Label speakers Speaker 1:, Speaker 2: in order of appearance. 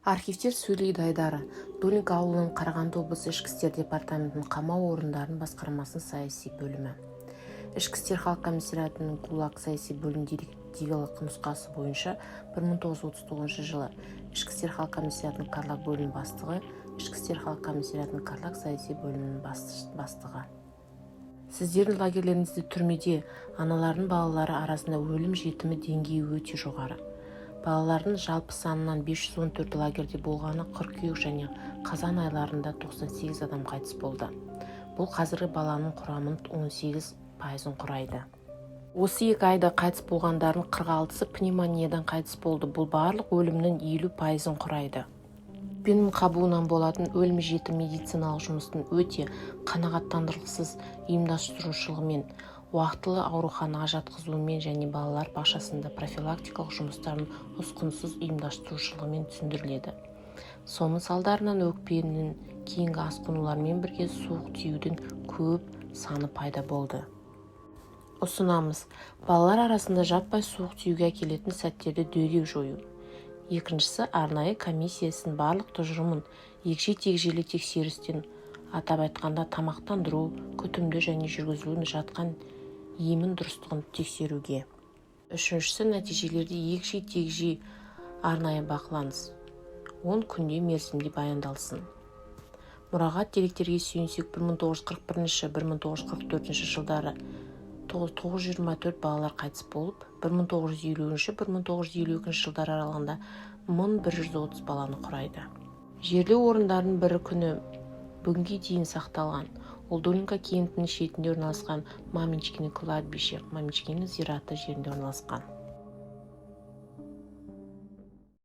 Speaker 1: Архивтер сөйлейді айдары. Долинка ауылының Қарағанды облысы ішкі істер департаментінің қамау орындарын басқармасының саяси бөлімі. Ішкі істер халық комиссариатының ГУЛАГ саяси бөлім директивалық нұсқасы бойынша 1939 жылы ішкі істер халық комиссариатының Карлаг бөлім бастығы, ішкі істер халық комиссариатының Карлаг саяси бөлімінің бастығы. Сіздердің лагерлеріңізде түрмеде аналардың балалары арасында өлім жетімі деңгейі өте жоғары. Балалардың жалпы санынан 514 лагерде болғаны қыркүйек және қазан айларында 98 адам қайтыс болды. Бұл қазіргі баланың құрамының 18% құрайды. Осы 2 айда қайтыс болғандардың 46-сы пневмониядан қайтыс болды. Бұл барлық өлімнің 50% құрайды. Бенім қабуынан болатын өлім жетім медициналық жұмыстың өте қанағаттандырғысыз ұйымдастырушылығымен, уақытылы ауруханаға жатқызуымен және балалар бақшасында профилактикалық жұмыстарын ұсқынсыз ұйымдастырушылығымен түсіндіріледі. Соның салдарынан өкпенің кейінгі асқынулармен бірге суық тиюдің көп саны пайда болды. Ұсынамыз, балалар арасында жаппай суық тиюге әкелетін сәттерді дереу жою. Екіншісі, арнайы комиссиясының барлық тұжырымын егжей-тегжейлі тексерістен, атап айтқанда тамақтандыру, күтімді және жүргізіліп жатқан емін дұрыстығын тексеруге. Үшіншісі, нәтижелерді егжей-тегжей арнайы бақылаңыз. 10 күнде мерзімде баяндалсын. Мұрағат деректерге сүйенсек 1941-1944 жылдары 924 балалар қайтыс болып, 1950-1952 жылдар аралығында 1130 баланы құрайды. Жерлеу орындарын бір күні бүгінге дейін сақталған. Ол Долинка кентінің шетінде орналасқан Маменчкино кладбище, Маменчкино зираты жерінде орналасқан.